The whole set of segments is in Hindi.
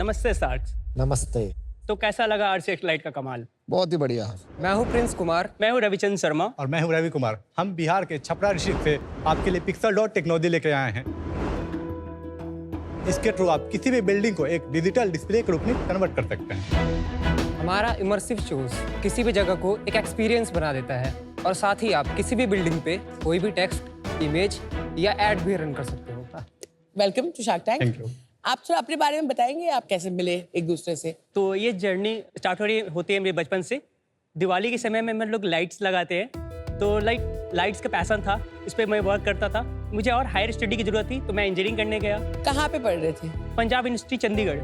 नमस्ते सार्स। नमस्ते। तो कैसा लगा RCX लाइट का कमाल? बहुत ही बढ़िया। मैं हूँ प्रिंस कुमार। मैं हूँ रविचंद्र शर्मा। और मैं हूँ रवि कुमार। हम बिहार के छपरा डिस्ट्रिक्ट से आपके लिए पिक्सल डॉट टेक्नोलॉजी लेके आए हैं। इसके थ्रू आप किसी भी बिल्डिंग को एक डिजिटल डिस्प्ले के रूप में कन्वर्ट कर सकते हैं। हमारा इमर्सिव शोज किसी भी जगह को एक एक्सपीरियंस बना देता है और साथ ही आप किसी भी बिल्डिंग पे कोई भी टेक्स्ट, इमेज या एड भी रन कर सकते हो। Welcome to Shark Tank. Thank you. आप थोड़ा अपने बारे में बताएंगे, आप कैसे मिले एक दूसरे से? तो ये जर्नी स्टार्ट होती है मेरे बचपन से। दिवाली के समय में हम लोग लाइट्स लगाते हैं, तो लाइट्स का पैसन था, इस पर मैं वर्क करता था। मुझे और हायर स्टडी की जरूरत थी, तो मैं इंजीनियरिंग करने गया। कहाँ पे पढ़ रहे थे? पंजाब यूनिवर्सिटी चंडीगढ़।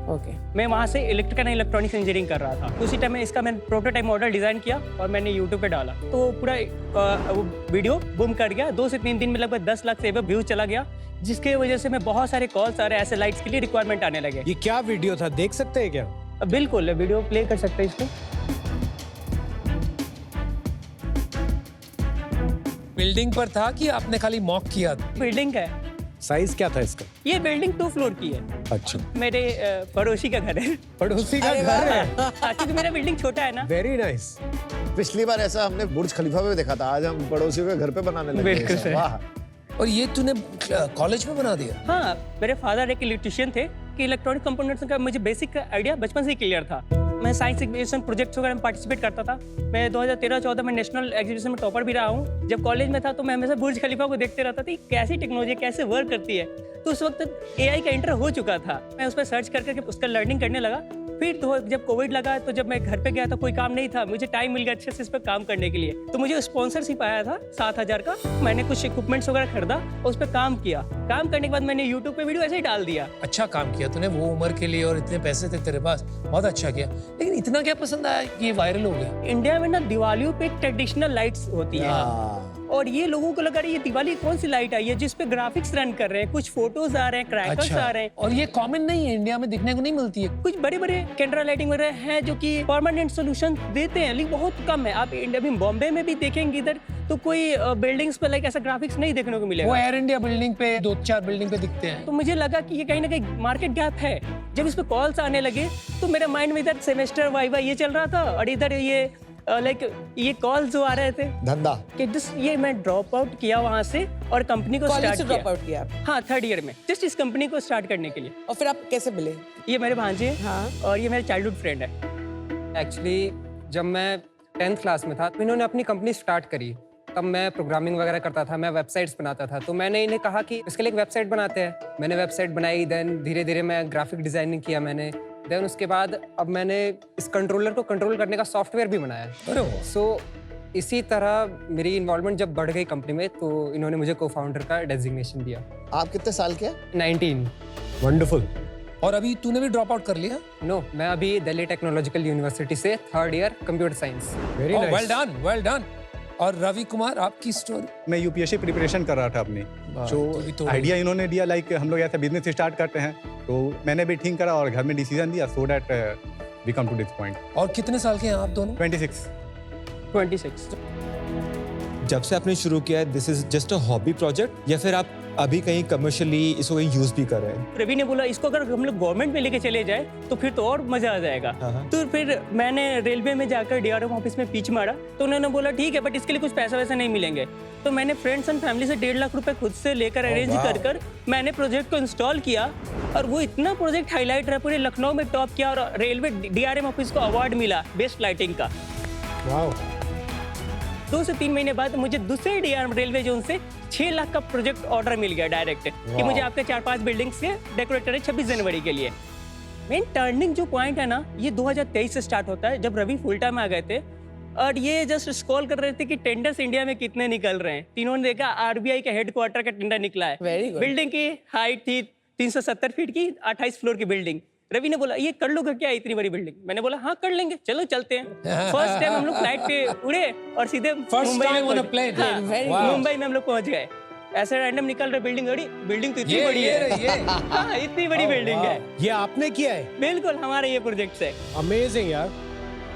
ओके। मैं वहाँ से इलेक्ट्रिकल एंड इलेक्ट्रॉनिक्स इंजीनियरिंग कर रहा था। उसी टाइम में इसका मैंने प्रोटोटाइप मॉडल डिज़ाइन किया और मैंने यूट्यूब पे डाला, तो पूरा वीडियो बूम कर गया। 2 से 3 दिन में लगभग 10 लाख से एबव व्यूज चला गया, जिसके वजह से मैं बहुत सारे कॉल्स आ रहे, ऐसे लाइट्स के लिए रिक्वायरमेंट आने लगे। ये क्या वीडियो था, देख सकते हैं क्या? बिल्कुल, वीडियो प्ले कर सकते हैं इसको। बिल्डिंग पर था कि आपने खाली मॉक किया? बिल्डिंग है। साइज क्या था इसका? ये बिल्डिंग 2 फ्लोर की है। अच्छा। मेरे पड़ोसी का घर है। पड़ोसी का घर है? क्योंकि मेरा बिल्डिंग छोटा है ना। Very nice. पिछली बार ऐसा हमने बुर्ज खलीफा में देखा था, आज हम पड़ोसियों के घर पे बनाने लगे। बिल्कुल सही। वाह। और ये तूने कॉलेज में बना दिया? हाँ, मेरे फादर एक इलेक्ट्रिशियन थे कि इलेक्ट्रॉनिक कंपोनेंट्स का मुझे बेसिक आइडिया बचपन से ही क्लियर था। मैं साइंस एग्जीबिशन प्रोजेक्ट्स वगैरह में पार्टिसिपेट करता था। मैं 2013-14 में नेशनल एग्जीबिशन में टॉपर भी रहा हूँ। जब कॉलेज में था तो मैं हमेशा बुर्ज खलीफा को देखते रहता था, कैसी टेक्नोलॉजी कैसे वर्क करती है। तो उस वक्त AI का एंटर हो चुका था। मैं उस पर सर्च करके उसका लर्निंग करने लगा। फिर तो जब कोविड लगा तो जब मैं घर पे गया था, कोई काम नहीं था, मुझे टाइम मिल गया अच्छे से इस पर काम करने के लिए। तो मुझे स्पॉन्सरशिप आया था 7,000 का। मैंने कुछ इक्विपमेंट्स वगैरह खरीदा और उस पर काम किया। काम करने के बाद मैंने यूट्यूब पे वीडियो ऐसे ही डाल दिया। अच्छा काम किया तूने, वो उम्र के लिए और इतने पैसे थे तेरे पास, बहुत अच्छा किया। लेकिन इतना क्या पसंद आया कि ये वायरल हो गया? इंडिया में ना दिवालियों पे ट्रेडिशनल लाइट्स होती है, और ये लोगों को लगा ये दिवाली कौन सी लाइट आई है जिस पे ग्राफिक्स रन कर रहे हैं, कुछ फोटोज आ रहे हैं, क्रैकर्स आ रहे हैं। और ये कॉमन नहीं है, इंडिया में दिखने को नहीं मिलती है। कुछ बड़े बड़े कैंडल लाइटिंग वगैरह हैं जो कि परमानेंट सोल्यूशन देते हैं, लेकिन बहुत कम है। आप इंडिया में बॉम्बे में भी देखेंगे इधर तो कोई बिल्डिंग्स पे ऐसा ग्राफिक्स नहीं देखने को मिलेगा। वो एयर इंडिया बिल्डिंग पे 2-4 बिल्डिंग पे दिखते हैं। तो मुझे लगा कि ये कहीं ना कहीं मार्केट गैप है। जब इस पे कॉल्स आने लगे तो मेरे माइंड में इधर सेमेस्टर वाइवा ये चल रहा था और इधर ये कॉल जो आ रहे थे धंधा कि जस्ट ये मैं ड्रॉप आउट किया वहाँ से और कंपनी को कॉलेज स्टार्ट से किया। ड्रॉप आउट किया आप? हाँ, 3rd ईयर में, जस्ट इस कंपनी को स्टार्ट करने के लिए। और फिर आप कैसे मिले? ये मेरे भांजे हैं। हाँ। और ये मेरे चाइल्डहुड फ्रेंड है। एक्चुअली जब मैं 10th क्लास में था तो इन्होंने अपनी कंपनी स्टार्ट करी। तब मैं प्रोग्रामिंग वगैरह करता था, मैं वेबसाइट्स बनाता था। तो मैंने इन्हें कहा कि इसके लिए एक वेबसाइट बनाते हैं। मैंने वेबसाइट बनाई, देन धीरे धीरे मैं ग्राफिक डिजाइनिंग किया मैंने। देन उसके बाद अब मैंने इस कंट्रोलर को कंट्रोल करने का सॉफ्टवेयर भी बनाया। अरे सो इसी तरह मेरी इन्वॉल्वमेंट जब बढ़ गई कंपनी में तो इन्होंने मुझे को फाउंडर का डेजिग्नेशन दिया। आप कितने साल के? 19। वंडरफुल। और अभी तूने भी ड्रॉप आउट कर लिया? नो, मैं अभी दिल्ली टेक्नोलॉजिकल यूनिवर्सिटी से 3rd year computer science. Very well nice. Done, well done. और रवि कुमार, आपकी स्टोरी? मैं UPSC प्रिपरेशन कर रहा था अपनी। तो जो आइडिया इन्होंने दिया हम लोग ऐसा बिजनेस स्टार्ट करते हैं, तो मैंने भी ठीक करा और घर में डिसीजन दिया, so that we come to this point. और कितने साल के हैं आप दोनों? 26। जब से आपने शुरू किया है, this is just a hobby project या फिर आप अभी कहीं कमर्शियली इसको कहीं यूज भी कर रहे हैं? रवि ने बोला इसको अगर हम लोग गवर्नमेंट में लेके चले जाए तो फिर तो और मजा आ जाएगा। तो फिर मैंने रेलवे में जाकर DRM ऑफिस में पिच मारा, तो उन्होंने बोला ठीक है, बट इसके लिए कुछ पैसा वैसा नहीं मिलेंगे। तो मैंने फ्रेंड्स एंड फैमिली से 1.5 लाख रुपए खुद से लेकर अरेंज कर मैंने प्रोजेक्ट को इंस्टॉल किया। और वो इतना प्रोजेक्ट हाईलाइट रहा, पूरे लखनऊ में टॉप किया और रेलवे DRM ऑफिस को अवार्ड मिला बेस्ट लाइटिंग का। 2 से 3 महीने बाद मुझे दूसरे DRM रेलवे जोन से 6 लाख का प्रोजेक्ट ऑर्डर मिल गया डायरेक्ट कि मुझे आपके 4-5 बिल्डिंग्स के डेकोरेटर है 26 जनवरी के लिए। मेन टर्निंग जो पॉइंट है ना, ये 2023 से स्टार्ट होता है जब रवि फुल टाइम आ गए थे और ये जस्ट स्क्रॉल कर रहे थे कि टेंडर्स इंडिया में कितने निकल रहे हैं। तीनों ने देखा RBI के हेडक्वार्टर का टेंडर निकला है। Very good. बिल्डिंग की हाइट थी 370 फीट की, 28 फ्लोर की बिल्डिंग। रवि ने बोला ये कर लोगे क्या इतनी बड़ी बिल्डिंग? मैंने बोला हाँ कर लेंगे, चलो चलते हैं। फर्स्ट टाइम हम लोग फ्लाइट पे उड़े और सीधे मुंबई में हम लोग पहुंच गए। ऐसे रैंडम निकल रहे बिल्डिंग, बिल्डिंग तो इतनी बड़ी है। हाँ, इतनी बड़ी बिल्डिंग है। ये आपने किया है? बिल्कुल, हमारे ये प्रोजेक्ट है। अमेजिंग यार,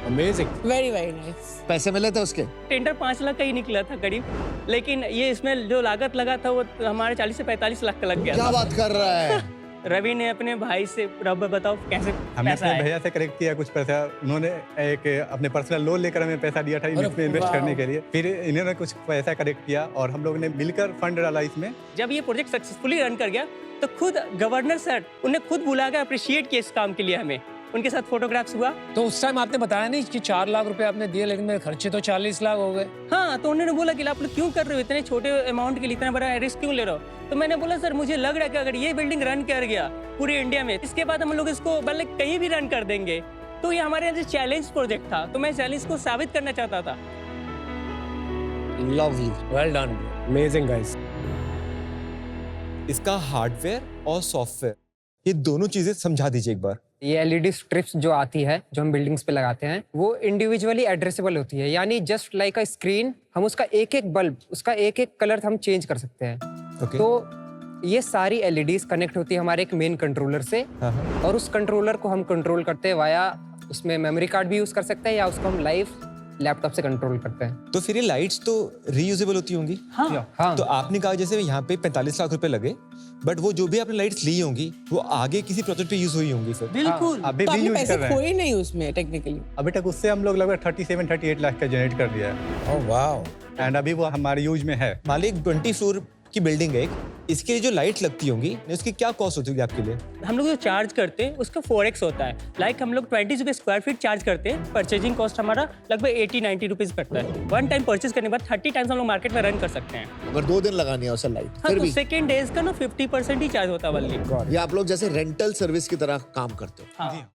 अमेजिंग। Very very nice. पैसे मिले थे उसके? टेंडर 5 लाख का ही निकला था करीब, लेकिन ये इसमें जो लागत लगा था वो हमारे 40 से 45 लाख का लग गया। क्या बात कर रहा है? रवि ने अपने भाई से, रब बताओ कैसे हमने पैसा अपने आया? भैया से कलेक्ट किया कुछ पैसा, उन्होंने एक अपने पर्सनल लोन लेकर हमें पैसा दिया था इसमें इन्वेस्ट करने के लिए, फिर इन्होंने कुछ पैसा कलेक्ट किया और हम लोग ने मिलकर फंड डाला इसमें। जब ये प्रोजेक्ट सक्सेसफुली रन कर गया तो खुद गवर्नर सर उन्हें खुद बुलाकर अप्रिशिएट किया इस काम के लिए हमें, उनके साथ फोटोग्राफ्स हुआ। तो उस टाइम आपने बताया नहीं कि 4 लाख रुपए आपने दिए, लेकिन मेरे खर्चे तो 40 लाख हो गए। हाँ, तो उन्होंने बोला कि आप लोग क्यों कर रहे हो, इतने छोटे अमाउंट के लिए इतना बड़ा रिस्क क्यों ले रहे हो? तो मैंने बोला सर मुझे लग रहा है कि अगर ये बिल्डिंग रन कर गया पूरे इंडिया में, इसके बाद हम लोग इसको मतलब कहीं भी रन कर देंगे। तो ये हमारे यहाँ से चैलेंज प्रोजेक्ट था, तो मैं चैलेंज को साबित करना चाहता था। Lovely, well done. Amazing guys. इसका हार्डवेयर और सॉफ्टवेयर, ये दोनों चीजें समझा दीजिए एक बार। ये एलईडी स्ट्रिप्स जो आती है, जो हम बिल्डिंग्स पे लगाते हैं, वो इंडिविजुअली एड्रेसेबल होती है, यानी जस्ट लाइक अ स्क्रीन, हम उसका एक एक बल्ब, उसका एक एक कलर हम चेंज कर सकते हैं। ओके। तो ये सारी एलईडीज कनेक्ट होती है हमारे एक मेन कंट्रोलर से, हाँ। और उस कंट्रोलर को हम कंट्रोल करते हैं वाया, उसमें मेमोरी कार्ड भी यूज कर सकते हैं या उसको हम लाइव लैपटॉप से कंट्रोल करते हैं। तो फिर ये लाइट्स तो रीयूजेबल होती होंगी? हाँ, तो आपने कहा जैसे यहाँ पे 45 लाख रुपए लगे, बट वो जो भी आपने लाइट्स ली होंगी वो आगे किसी प्रोजेक्ट पे यूज हुई होंगी फिर? बिल्कुल। अभी तो भी आपने यूज पैसे कर रहे हैं। खोए नहीं उसमें टेक्निकली? अभी तक उससे हम लोग लगभग 37-38 लाख का जनरेट कर दिया है ओह वाओ। एंड अभी वो हमारे यूज में है। मान ली 20 फ्लोर की बिल्डिंग है एक, इसके लिए जो लाइट लगती होंगी उसकी क्या कॉस्ट होती होगी आपके लिए? हम लोग जो चार्ज करते हैं उसका 4x होता है। लाइक हम लोग 20 रुपये स्क्वायर फीट चार्ज करते हैं, परचेजिंग कॉस्ट हमारा लगभग 80-90 रुपीज़ पड़ता है। 1 टाइम परचेज करने के बाद 30 टाइम्स हम लोग मार्केट में रन कर सकते हैं। अगर 2 दिन लगानी है उसे लाइट, हाँ, फिर तो भी सेकेंड डेज का ना 50% ही चार्ज होता है वल्ली। ये आप लोग जैसे रेंटल सर्विस की तरह काम करते हो? हाँ।